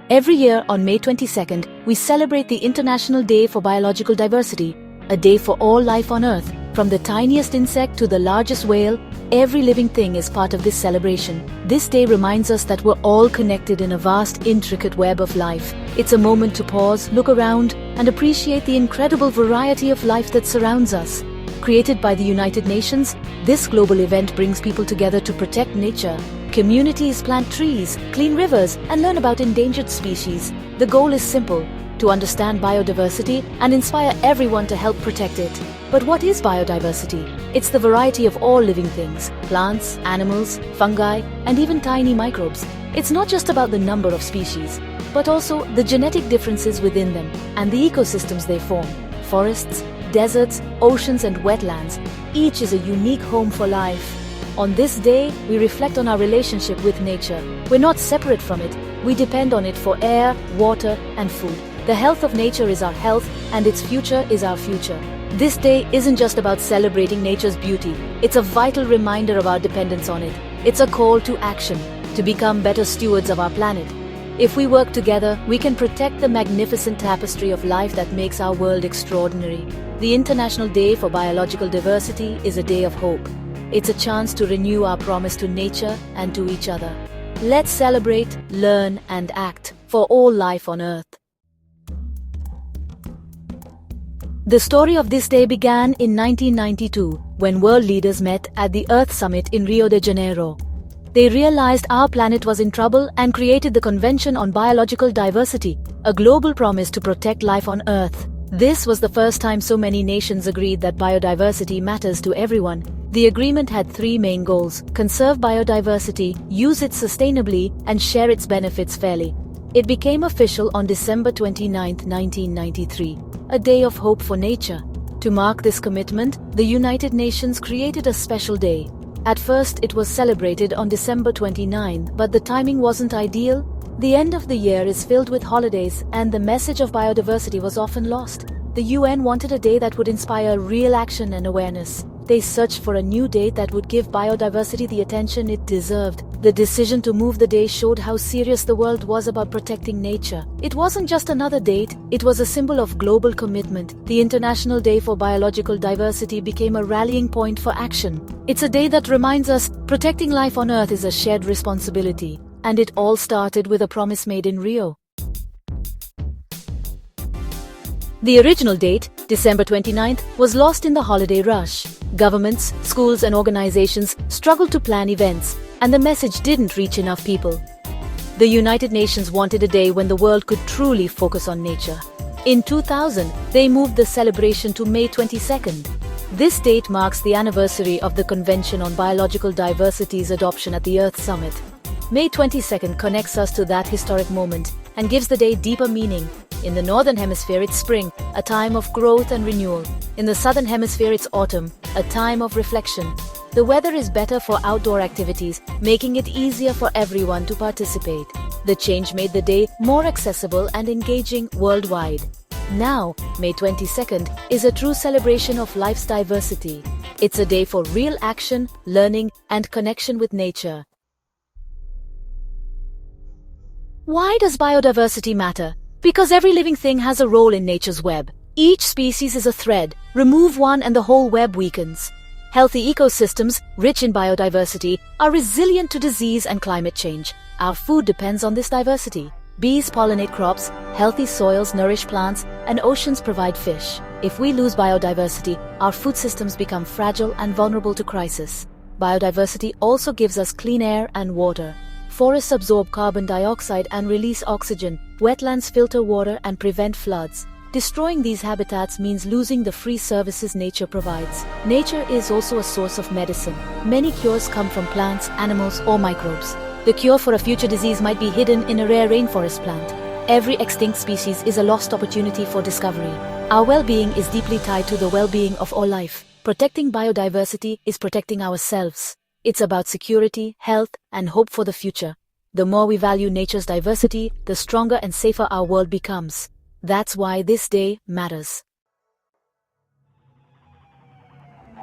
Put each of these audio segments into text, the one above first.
Every year on May 22nd, we celebrate the International Day for Biological Diversity, a day for all life on Earth. From the tiniest insect to the largest whale, every living thing is part of this celebration. This day reminds us that we're all connected in a vast, intricate web of life. It's a moment to pause, look around, and appreciate the incredible variety of life that surrounds us. Created by the United Nations, this global event brings people together to protect nature. Communities plant trees, clean rivers, and learn about endangered species. The goal is simple: to understand biodiversity and inspire everyone to help protect it. But what is biodiversity? It's the variety of all living things: plants, animals, fungi, and even tiny microbes. It's not just about the number of species, but also the genetic differences within them and the ecosystems they form. Forests, deserts, oceans, and wetlands, each is a unique home for life. On this day, we reflect on our relationship with nature. We're not separate from it. We depend on it for air, water, and food. The health of nature is our health, and its future is our future. This day isn't just about celebrating nature's beauty. It's a vital reminder of our dependence on it. It's a call to action, to become better stewards of our planet. If we work together, we can protect the magnificent tapestry of life that makes our world extraordinary. The International Day for Biological Diversity is a day of hope. It's a chance to renew our promise to nature and to each other. Let's celebrate, learn, and act for all life on Earth. The story of this day began in 1992, when world leaders met at the Earth Summit in Rio de Janeiro. They realized our planet was in trouble and created the Convention on Biological Diversity, a global promise to protect life on Earth. This was the first time so many nations agreed that biodiversity matters to everyone. The agreement had three main goals: conserve biodiversity, use it sustainably, and share its benefits fairly. It became official on December 29, 1993, a day of hope for nature. To mark this commitment, the United Nations created a special day. At first, it was celebrated on December 29, but the timing wasn't ideal. The end of the year is filled with holidays, and the message of biodiversity was often lost. The UN wanted a day that would inspire real action and awareness. They searched for a new date that would give biodiversity the attention it deserved. The decision to move the day showed how serious the world was about protecting nature. It wasn't just another date, it was a symbol of global commitment. The International Day for Biological Diversity became a rallying point for action. It's a day that reminds us protecting life on Earth is a shared responsibility. And it all started with a promise made in Rio. The original date, December 29th, was lost in the holiday rush. Governments, schools, and organizations struggled to plan events, and the message didn't reach enough people. The United Nations wanted a day when the world could truly focus on nature. In 2000, they moved the celebration to May 22nd. This date marks the anniversary of the Convention on Biological Diversity's adoption at the Earth Summit. May 22nd connects us to that historic moment and gives the day deeper meaning. In the Northern Hemisphere, it's spring, a time of growth and renewal. In the Southern Hemisphere, it's autumn, a time of reflection. The weather is better for outdoor activities, making it easier for everyone to participate. The change made the day more accessible and engaging worldwide. Now, May 22nd is a true celebration of life's diversity. It's a day for real action, learning, and connection with nature. Why does biodiversity matter? Because every living thing has a role in nature's web. Each species is a thread. Remove one and the whole web weakens. Healthy ecosystems, rich in biodiversity, are resilient to disease and climate change. Our food depends on this diversity. Bees pollinate crops, healthy soils nourish plants, and oceans provide fish. If we lose biodiversity, our food systems become fragile and vulnerable to crisis. Biodiversity also gives us clean air and water. Forests absorb carbon dioxide and release oxygen. Wetlands filter water and prevent floods. Destroying these habitats means losing the free services nature provides. Nature is also a source of medicine. Many cures come from plants, animals, or microbes. The cure for a future disease might be hidden in a rare rainforest plant. Every extinct species is a lost opportunity for discovery. Our well-being is deeply tied to the well-being of all life. Protecting biodiversity is protecting ourselves. It's about security, health, and hope for the future. The more we value nature's diversity, the stronger and safer our world becomes. That's why this day matters.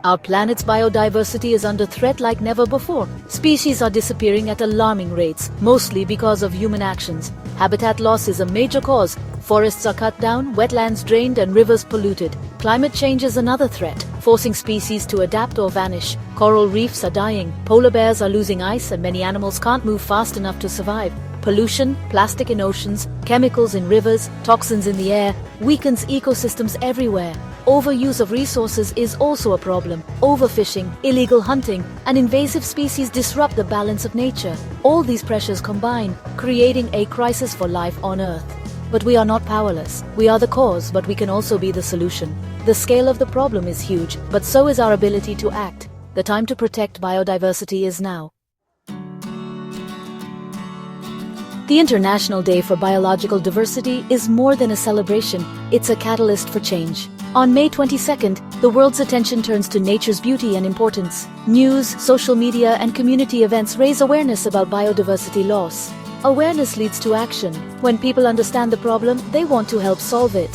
Our planet's biodiversity is under threat like never before. Species are disappearing at alarming rates, mostly because of human actions. Habitat loss is a major cause. Forests are cut down, wetlands drained, and rivers polluted. Climate change is another threat, forcing species to adapt or vanish. Coral reefs are dying, polar bears are losing ice, and many animals can't move fast enough to survive. Pollution, plastic in oceans, chemicals in rivers, toxins in the air, weakens ecosystems everywhere. Overuse of resources is also a problem. Overfishing, illegal hunting, and invasive species disrupt the balance of nature. All these pressures combine, creating a crisis for life on Earth. But we are not powerless. We are the cause, but we can also be the solution. The scale of the problem is huge, but so is our ability to act. The time to protect biodiversity is now. The International Day for Biological Diversity is more than a celebration, it's a catalyst for change. On May 22nd, the world's attention turns to nature's beauty and importance. News, social media, and community events raise awareness about biodiversity loss. Awareness leads to action. When people understand the problem, they want to help solve it.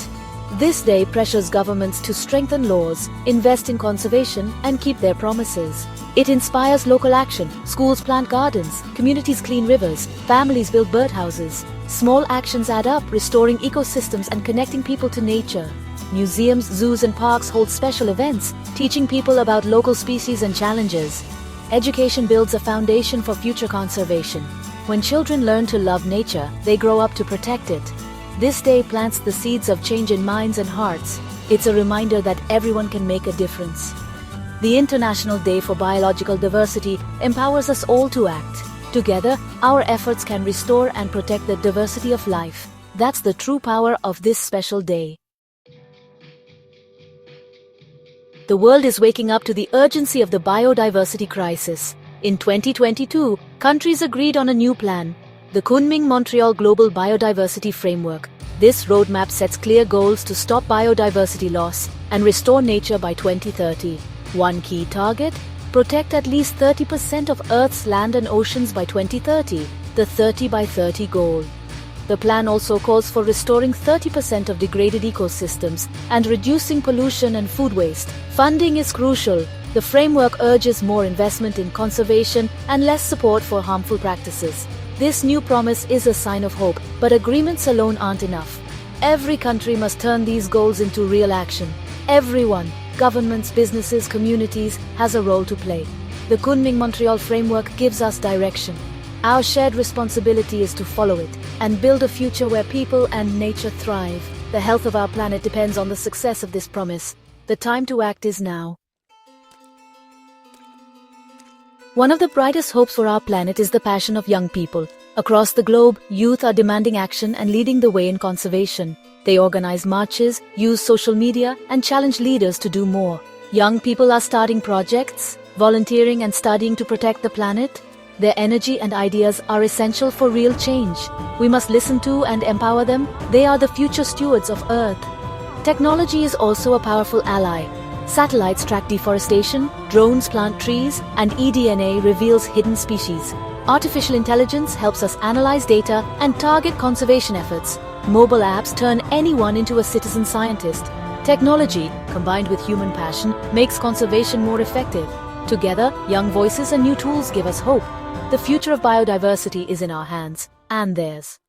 This day pressures governments to strengthen laws, invest in conservation, and keep their promises. It inspires local action. Schools plant gardens, communities clean rivers, families build birdhouses. Small actions add up, restoring ecosystems and connecting people to nature. Museums, zoos, and parks hold special events, teaching people about local species and challenges. Education builds a foundation for future conservation. When children learn to love nature, they grow up to protect it. This day plants the seeds of change in minds and hearts. It's a reminder that everyone can make a difference. The International Day for Biological Diversity empowers us all to act. Together, our efforts can restore and protect the diversity of life. That's the true power of this special day. The world is waking up to the urgency of the biodiversity crisis. In 2022, countries agreed on a new plan, the Kunming-Montreal Global Biodiversity Framework. This roadmap sets clear goals to stop biodiversity loss and restore nature by 2030. One key target: protect at least 30% of Earth's land and oceans by 2030, the 30 by 30 goal. The plan also calls for restoring 30% of degraded ecosystems and reducing pollution and food waste. Funding is crucial. The framework urges more investment in conservation and less support for harmful practices. This new promise is a sign of hope, but agreements alone aren't enough. Every country must turn these goals into real action. Everyone, governments, businesses, communities, has a role to play. The Kunming-Montreal framework gives us direction. Our shared responsibility is to follow it and build a future where people and nature thrive. The health of our planet depends on the success of this promise. The time to act is now. One of the brightest hopes for our planet is the passion of young people. Across the globe, youth are demanding action and leading the way in conservation. They organize marches, use social media, and challenge leaders to do more. Young people are starting projects, volunteering, and studying to protect the planet. Their energy and ideas are essential for real change. We must listen to and empower them. They are the future stewards of Earth. Technology is also a powerful ally. Satellites track deforestation, drones plant trees, and eDNA reveals hidden species. Artificial intelligence helps us analyze data and target conservation efforts. Mobile apps turn anyone into a citizen scientist. Technology, combined with human passion, makes conservation more effective. Together, young voices and new tools give us hope. The future of biodiversity is in our hands, and theirs.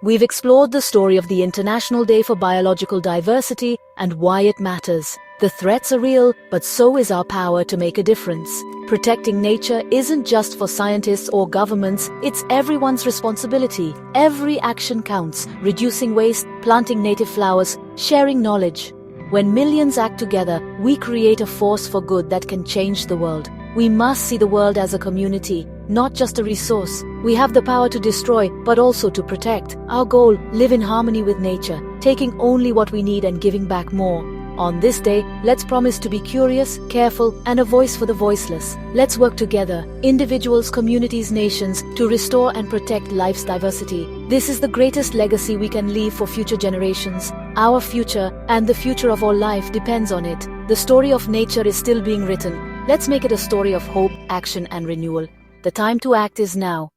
We've explored the story of the International Day for Biological Diversity and why it matters. The threats are real, but so is our power to make a difference. Protecting nature isn't just for scientists or governments, it's everyone's responsibility. Every action counts: reducing waste, planting native flowers, sharing knowledge. When millions act together, we create a force for good that can change the world. We must see the world as a community, not just a resource. We have the power to destroy, but also to protect. Our goal: live in harmony with nature, taking only what we need and giving back more. On this day, let's promise to be curious, careful, and a voice for the voiceless. Let's work together, individuals, communities, nations, to restore and protect life's diversity. This is the greatest legacy we can leave for future generations. Our future, and the future of all life, depends on it. The story of nature is still being written. Let's make it a story of hope, action, and renewal. The time to act is now.